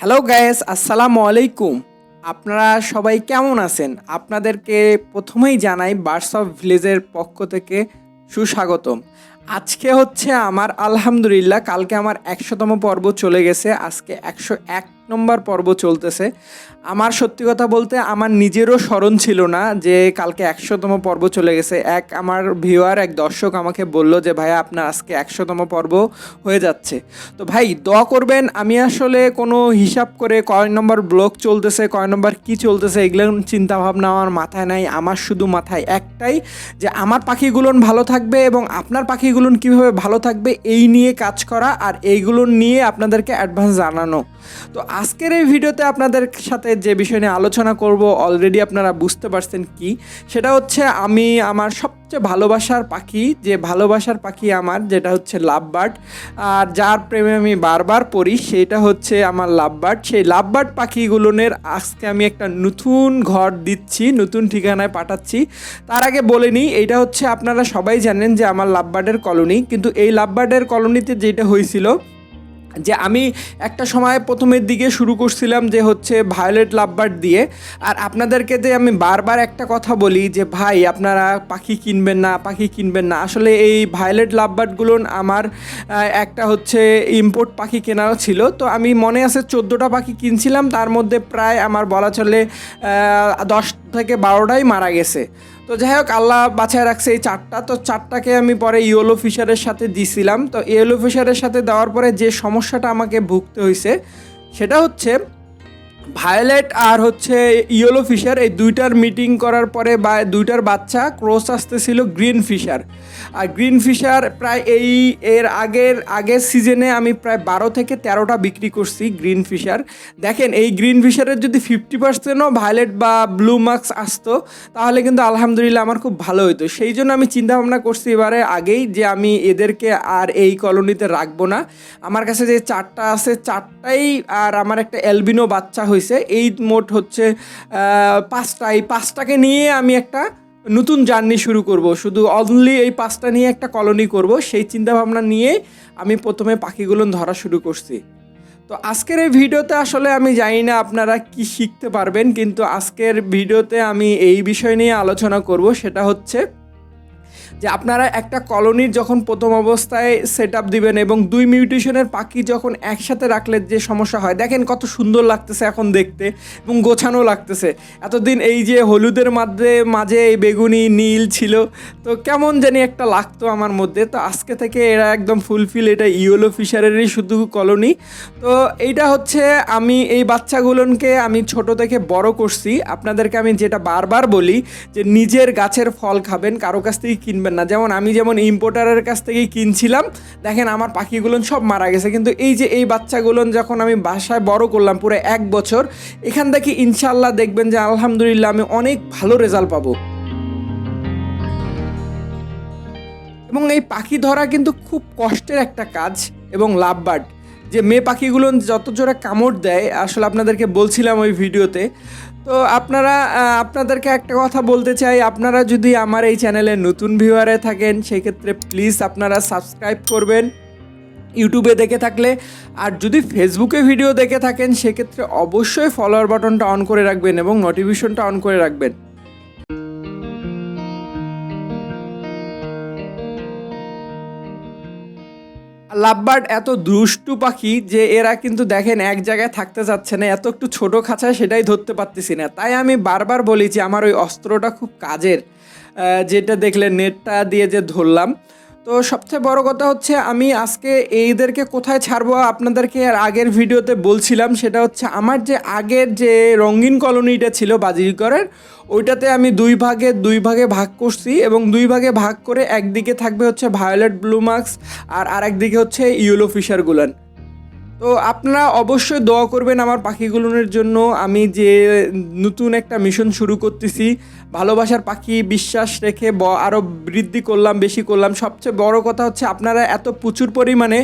Hello guys, আসসালামু আলাইকুম। আপনারা সবাই কেমন আছেন? আপনাদেরকে প্রথমেই জানাই বার্ডস অফ ভিলেজের পক্ষ থেকে সুস্বাগতম। আজকে হচ্ছে আমার আলহামদুলিল্লাহ কালকে আমার ১০০তম পর্ব চলে গেছে, আজকে ১০১ নম্বর পর্ব চলতেছে। আমার সত্যি কথা বলতে আমার নিজেরও স্মরণ ছিল না যে কালকে ১০০তম পর্ব চলে গেছে। আমার ভিউয়ার এক দর্শক আমাকে বলল যে ভাইয়া আপনার আজকে ১০০তম পর্ব হয়ে যাচ্ছে। তো ভাই দোয়া করবেন, আমি আসলে কোনো হিসাব করে কয় নম্বর ব্লগ চলতেছে, কয় নম্বর কী চলতেছে এগুলো চিন্তাভাবনা আমার মাথায় নাই। আমার শুধু মাথায় একটাই, যে আমার পাখিগুলোন ভালো থাকবে এবং আপনার পাখিগুলোন কীভাবে ভালো থাকবে এই নিয়ে কাজ করা, আর এইগুলো নিয়ে আপনাদেরকে অ্যাডভান্স জানানো। তো আজকের এই ভিডিওতে আপনাদের সাথে যে বিষয় নিয়ে আলোচনা করব অলরেডি আপনারা বুঝতে পারছেন কি, সেটা হচ্ছে আমি আমার সবচেয়ে ভালোবাসার পাখি, যে ভালোবাসার পাখি আমার যেটা হচ্ছে লাভ বার্ড, আর যার প্রেমে আমি বারবার পড়ি সেটা হচ্ছে আমার লাভ বার্ড। সেই লাভ বার্ড পাখিগুলোনের আজকে আমি একটা নতুন ঘর দিচ্ছি, নতুন ঠিকানায় পাঠাচ্ছি। তার আগে বলে নিই, এইটা হচ্ছে আপনারা সবাই জানেন যে আমার লাভ বার্ডের কলোনি, কিন্তু এই লাভ বার্ডের কলোনিতে যেটা হয়েছিল যে আমি একটা সময় প্রথমের দিকে শুরু করছিলাম যে হচ্ছে ভায়োলেট লাভবার্ড দিয়ে। আর আপনাদেরকে যে আমি বারবার একটা কথা বলি যে ভাই আপনারা পাখি কিনবেন না, পাখি কিনবেন না, আসলে এই ভায়োলেট লাভবার্ডগুলো আমার একটা হচ্ছে ইম্পোর্ট পাখি কেনাও ছিল। তো আমি মনে আছে 14টা পাখি কিনছিলাম, তার মধ্যে প্রায় আমার বলা চলে 10 থেকে 12টাই মারা গেছে। তো যাই হোক, আল্লাহ বাছায় রাখছে এই 4টা। তো 4টাকে আমি পরে ইয়েলো ফিশারের সাথে দিছিলাম। তো ইয়েলো ফিশারের সাথে দেওয়ার পরে যে সমস্যাটা আমাকে ভুগতে হয়েছে সেটা হচ্ছে ভায়োলেট আর হচ্ছে ইয়েলো ফিশার, এই দুইটার মিটিং করার পরে বা দুইটার বাচ্চা ক্রস আসতেছিল গ্রিন ফিশার। আর গ্রিন ফিশার প্রায় আগের সিজনে আমি প্রায় 12 থেকে 13টা বিক্রি করছি গ্রিন ফিশার। দেখেন, এই গ্রিন ফিশারের যদি 50%ও ভায়োলেট বা ব্লু মার্কস আসতো তাহলে কিন্তু আলহামদুলিল্লাহ আমার খুব ভালো হতো। সেই জন্য আমি চিন্তাভাবনা করছি এবারে আগেই যে আমি এদেরকে আর এই কলোনিতে রাখবো না। আমার কাছে যে 4টা আছে 4টাই, আর আমার একটা অ্যালবিনো বাচ্চা হয়েছে, এই মোট হচ্ছে 5টা। এই 5টাকে নিয়ে আমি একটা নতুন জার্নি শুরু করব, শুধু অনলি এই 5টা নিয়ে একটা কলোনি করব, সেই চিন্তাভাবনা নিয়ে আমি প্রথমে পাখিগুলো ধরা শুরু করছি। তো আজকের এই ভিডিওতে আসলে আমি জানি না আপনারা কি শিখতে পারবেন, কিন্তু আজকের ভিডিওতে আমি এই বিষয় নিয়ে আলোচনা করব, সেটা হচ্ছে যে আপনারা একটা কলোনির যখন প্রথম অবস্থায় সেট আপ দিবেন এবং 2 মিউটেশনের পাখি যখন একসাথে রাখলে যে সমস্যা হয়, দেখেন কত সুন্দর লাগতেছে এখন দেখতে এবং গোছানো লাগতেছে। এতদিন এই যে হলুদের মাঝে এই বেগুনি নীল ছিল, তো কেমন জানি একটা লাগতো আমার মধ্যে। তো আজকে থেকে এরা একদম ফুলফিল, এটা ইয়েলো ফিশারেরই শুধু কলোনি। তো এইটা হচ্ছে আমি এই বাচ্চাগুলোকে আমি ছোট থেকে বড় করছি। আপনাদেরকে আমি যেটা বারবার বলি যে নিজের গাছের ফল খাবেন, কারো কাছ থেকে কিনবেন না। যেমন ইম্পোর্টারের কাছ থেকেই কিনছিলাম, দেখেন আমার পাখিগুলো সব মারা গেছে, কিন্তু এই যে এই বাচ্চাগুলো যখন আমি বাসায় বড় করলাম পুরো 1 বছর, এখান থেকে ইনশাল্লাহ দেখবেন যে আলহামদুলিল্লাহ আমি অনেক ভালো রেজাল্ট পাবো। এবং এই পাখি ধরা কিন্তু খুব কষ্টের একটা কাজ। এবং লাভবার্ড যে মেয়ে পাখিগুলো যত জোরে কামড় দেয়, আসলে আপনাদেরকে বলছিলাম ওই ভিডিওতে। তো আপনাদেরকে একটা কথা বলতে চাই, আপনারা যদি আমার এই চ্যানেলে নতুন ভিউয়ারে থাকেন সেক্ষেত্রে প্লিজ আপনারা সাবস্ক্রাইব করবেন ইউটিউবে দেখে থাকলে। আর যদি ফেসবুকে ভিডিও দেখে থাকেন সেক্ষেত্রে অবশ্যই ফলোয়ার বাটনটা অন করে রাখবেন এবং নোটিফিকেশনটা অন করে রাখবেন। লাভবার্ড এত দুষ্টু পাখি যে এরা কিন্তু দেখেন এক জায়গায় থাকতে যাচ্ছে না, এত একটু ছোট খাঁচায় সেটাই ধরতে পারতেছি না। তাই আমি বারবার বলি যে আমার ওই অস্ত্রটা খুব কাজের, যেটা দেখলে নেটটা দিয়ে যে ধরলাম। তো সবচেয়ে বড় কথা হচ্ছে আমি আজকে এইদেরকে কোথায় ছাড়বো আপনাদেরকে আর আগের ভিডিওতে বলছিলাম, সেটা হচ্ছে আমার যে আগের যে রঙিন কলোনিটা ছিল বাজিকরের, ওইটাতে আমি দুই ভাগে ভাগ করছি এবং 2 ভাগে ভাগ করে একদিকে থাকবে হচ্ছে ভায়োলেট ব্লু মার্কস আর আরেকদিকে হচ্ছে ইয়েলো ফিশারগুলান। তো আপনারা অবশ্যই দোয়া করবেন আমার পাখিগুলোর জন্য। আমি যে নতুন একটা মিশন শুরু করতেছি, ভালোবাসার পাখি বিশ্বাস রেখে আরও বৃদ্ধি করলাম, বেশি করলাম। সবচেয়ে বড় কথা হচ্ছে আপনারা এত প্রচুর পরিমাণে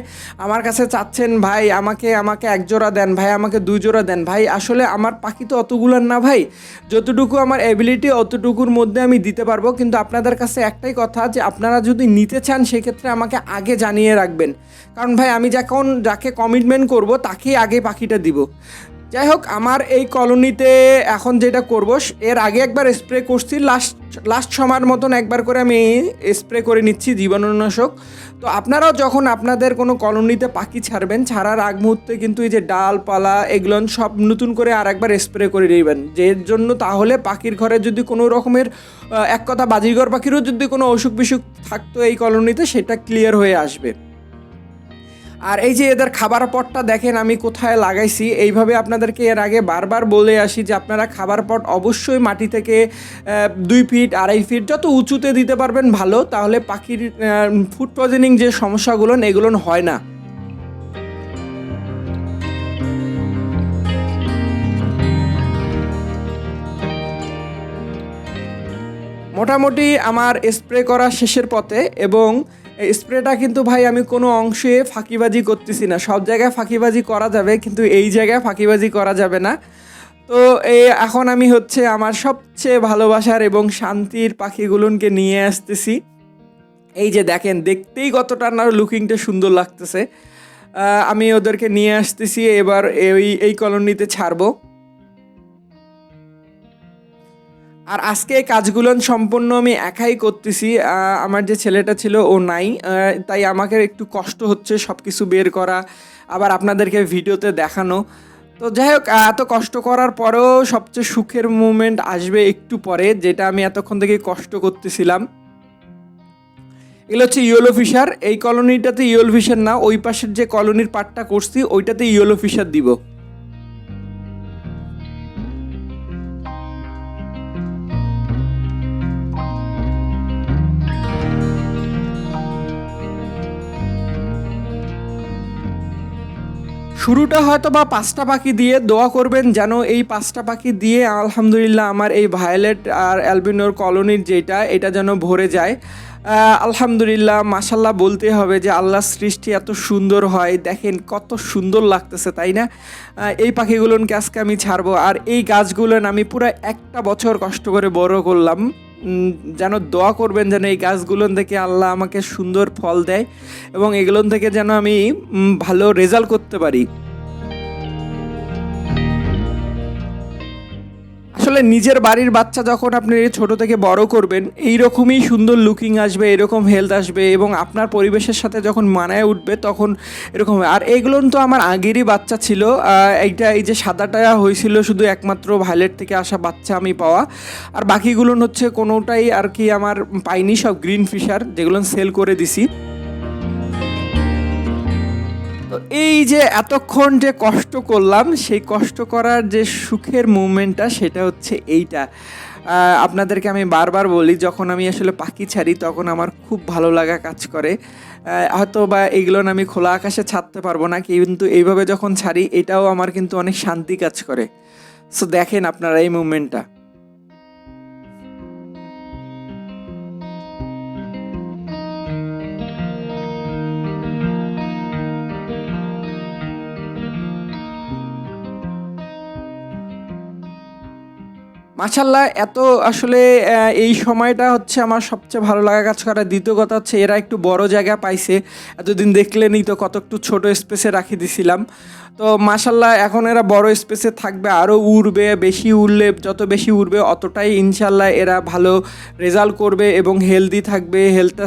আমার কাছে চাচ্ছেন ভাই আমাকে 1 জোড়া দেন, ভাই আমাকে 2 জোড়া দেন। ভাই আসলে আমার পাখি তো অতগুলার না ভাই, যতটুকু আমার অ্যাবিলিটি অতটুকুর মধ্যে আমি দিতে পারবো। কিন্তু আপনাদের কাছে একটাই কথা, যে আপনারা যদি নিতে চান সেক্ষেত্রে আমাকে আগে জানিয়ে রাখবেন, কারণ ভাই আমি যাকে কমিটমেন্ট করব তাকেই আগে পাখিটা দিব। যাই হোক, আমার এই কলোনিতে এখন যেটা করব, এর আগে একবার স্প্রে করছি, লাস্ট সময়ের মতন একবার করে আমি স্প্রে করে নিচ্ছি জীবাণুনাশক। তো আপনারাও যখন আপনাদের কোনো কলোনিতে পাখি ছাড়বেন, ছাড়ার আগ মুহূর্তে কিন্তু এই যে ডালপালা এগুলো সব নতুন করে আর একবার স্প্রে করে নেবেন, যের জন্য তাহলে পাখির ঘরে যদি কোনো রকমের এক কথা বাজিঘর পাখিরও যদি কোনো অসুখ বিসুখ থাকতো এই কলোনিতে, সেটা ক্লিয়ার হয়ে আসবে। আর এই যে এদের খাবার পটটা দেখেন আমি কোথায় লাগাইছি, এইভাবে আপনাদেরকে এর আগে বারবার বলে আসি যে আপনারা খাবার পট অবশ্যই মাটি থেকে 2 ফিট 2.5 ফিট যত উঁচুতে দিতে পারবেন ভালো, তাহলে পাখির ফুড পয়জনিং যে সমস্যাগুলো এগুলো হয় না। মোটামুটি আমার স্প্রে করা শেষের পথে, এবং স্প্রেটা কিন্তু ভাই আমি কোনো অংশে ফাঁকিবাজি করতেছি না। সব জায়গায় ফাঁকিবাজি করা যাবে, কিন্তু এই জায়গায় ফাঁকিবাজি করা যাবে না। তো এখন আমি হচ্ছে আমার সবচেয়ে ভালোবাসার এবং শান্তির পাখিগুলোকে নিয়ে আসতেছি। এই যে দেখেন, দেখতেই কতটা না লুকিংটা সুন্দর লাগতেছে। আমি ওদেরকে নিয়ে আসতেছি এবার এই কলোনিতে ছাড়বো। আর আজকে এই কাজগুলো সম্পূর্ণ আমি একাই করতেছি। আমার যে ছেলেটা ছিল ও নাই, তাই আমাকে একটু কষ্ট হচ্ছে সব কিছু বের করা, আবার আপনাদেরকে ভিডিওতে দেখানো। তো যাই হোক, এত কষ্ট করার পরেও সবচেয়ে সুখের মুমেন্ট আসবে একটু পরে, যেটা আমি এতক্ষণ থেকে কষ্ট করতেছিলাম। এগুলো হচ্ছে ইয়েলো ফিশার। এই কলোনিটাতে ইয়েলো ফিশার না, ওই পাশের যে কলোনির পার্টটা করছি ওইটাতে ইয়েলো ফিশার দিব। শুরুটা হয়তো বা 5টা পাখি দিয়ে, দোয়া করবেন যেন এই 5টা পাখি দিয়ে আলহামদুলিল্লাহ আমার এই ভায়োলেট আর অ্যালবিনোর কলোনির এটা যেন ভরে যায়। আলহামদুলিল্লাহ, মাশাল্লাহ বলতে হবে যে আল্লাহর সৃষ্টি এত সুন্দর হয়, দেখেন কত সুন্দর লাগতেছে, তাই না? এই পাখিগুলোকে আজকে আমি ছাড়বো। আর এই গাছগুলো আমি পুরো একটা বছর কষ্ট করে বড় করলাম। যেন দোয়া করবেন যেন এই গাছগুলো থেকে আল্লাহ আমাকে সুন্দর ফল দেয়, এবং এগুলো থেকে যেন আমি ভালো রেজাল্ট করতে পারি। আসলে নিজের বাড়ির বাচ্চা যখন আপনি ছোট থেকে বড় করবেন, এইরকমই সুন্দর লুকিং আসবে, এরকম হেলথ আসবে, এবং আপনার পরিবেশের সাথে যখন মানায় উঠবে তখন এরকম হবে। আর এগুলো তো আমার আগেরই বাচ্চা ছিল। এই যে সাদাটা হয়েছিল শুধু একমাত্র ভায়োলেট থেকে আসা বাচ্চা আমি পাওয়া, আর বাকিগুলো হচ্ছে কোনোটাই আর কি আমার পাইনি, সব গ্রিন ফিশার যেগুলো সেল করে দিছি। তো এই যে এতক্ষণ যে কষ্ট করলাম, সেই কষ্ট করার যে সুখের মুভমেন্টটা সেটা হচ্ছে এইটা। আপনাদেরকে আমি বারবার বলি, যখন আমি আসলে পাখি ছাড়ি তখন আমার খুব ভালো লাগা কাজ করে। হয়তো বা এইগুলো আমি খোলা আকাশে ছাড়তে পারবো না, কিন্তু এইভাবে যখন ছাড়ি এটাও আমার কিন্তু অনেক শান্তি কাজ করে। সো দেখেন আপনারা এই মুভমেন্টটা। মাশাল্লাহ, এত আসলে এই সময়টা হচ্ছে আমার সবচেয়ে ভালো লাগা কাজ করে। দ্বিতীয় কথা হচ্ছে এরা একটু বড় জায়গা পাইছে, এতদিন দেখলেনই তো কত একটু ছোট স্পেসে রাখি দিছিলাম। তো মাশাল্লাহ এখন এরা বড় স্পেসে থাকবে, আরও উড়বে, বেশি উড়লে যত বেশি উড়বে অতটাই ইনশাল্লাহ এরা ভালো রেজাল্ট করবে এবং হেলদি থাকবে, হেলথটা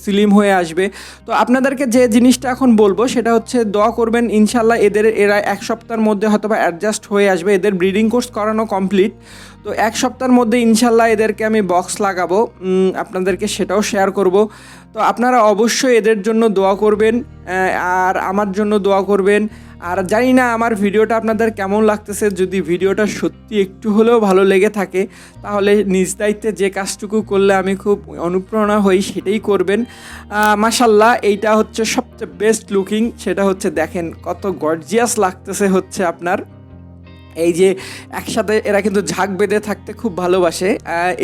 স্লিম হয়ে আসবে। তো আপনাদেরকে যে জিনিসটা এখন বলবো সেটা হচ্ছে দোয়া করবেন ইনশাল্লাহ এরা 1 সপ্তাহের মধ্যে হয়তো বা অ্যাডজাস্ট হয়ে আসবে। এদের ব্রিডিং কোর্স করানো কমপ্লিট, তো 1 সপ্তাহের মধ্যে ইনশাল্লাহ এদেরকে আমি বক্স লাগাবো, আপনাদেরকে সেটাও শেয়ার করব। তো আপনারা অবশ্যই এদের জন্য দোয়া করবেন, আর আমার জন্য দোয়া করবেন। আর জানি না আমার ভিডিওটা আপনাদের কেমন লাগতেছে, যদি ভিডিওটা সত্যি একটু হলেও ভালো লেগে থাকে তাহলে নিজ দায়িত্বে যে কাজটুকু করলে আমি খুব অনুপ্রেরণা হই সেটাই করবেন। মাশাল্লাহ, এইটা হচ্ছে সবচেয়ে বেস্ট লুকিং, সেটা হচ্ছে দেখেন কত গর্জিয়াস লাগতেছে হচ্ছে আপনার। এই যে একসাথে এরা কিন্তু ঝাঁক বেঁধে থাকতে খুব ভালোবাসে,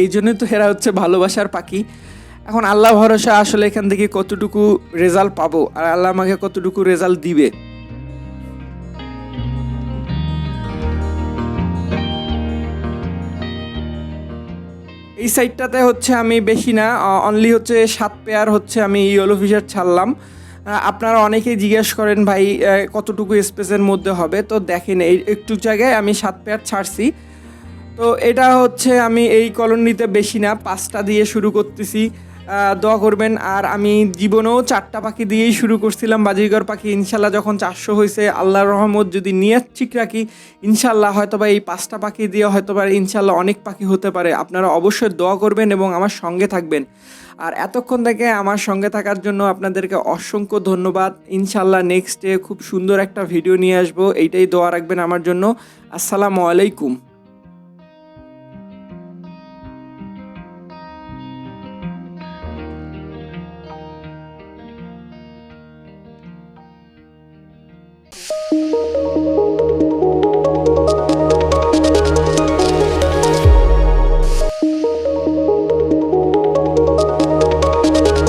এই জন্যই তো এরা হচ্ছে ভালোবাসার পাখি। এখন আল্লাহ ভরসা, আসলে এখান থেকে কতটুকু রেজাল্ট পাবো আর আল্লাহ আমাকে কতটুকু রেজাল্ট দিবে। এই সাইডটাতে হচ্ছে আমি বেশি না, অনলি হচ্ছে 7 পেয়ার হচ্ছে আমি ইয়েলো ফিশার ছাড়লাম। আপনারা অনেকেই জিজ্ঞেস করেন ভাই কতটুকু স্পেসের মধ্যে হবে, তো দেখেন এই একটু জায়গায় আমি 7 পেয়ার ছাড়ছি। তো এটা হচ্ছে আমি এই কলোনিতে বেশি না 5টা দিয়ে শুরু করতেছি, দোয়া করবেন। আর আমি জীবনেও 4টা পাখি দিয়েই শুরু করছিলাম, বাজিগর পাখি। ইনশাল্লাহ যখন 400 হয়েছে, আল্লাহর রহমত যদি নিয়ত ঠিক রাখি, ইনশাল্লাহ হয়তোবা এই 5টা পাখি দিয়ে হয়তোবা ইনশাল্লাহ অনেক পাখি হতে পারে। আপনারা অবশ্যই দোয়া করবেন এবং আমার সঙ্গে থাকবেন। আর এতক্ষণ থেকে আমার সঙ্গে থাকার জন্য আপনাদেরকে অসংখ্য ধন্যবাদ। ইনশাল্লাহ নেক্সট ডে খুব সুন্দর একটা ভিডিও নিয়ে আসবো, এইটাই দোয়া রাখবেন আমার জন্য। আসসালামু আলাইকুম।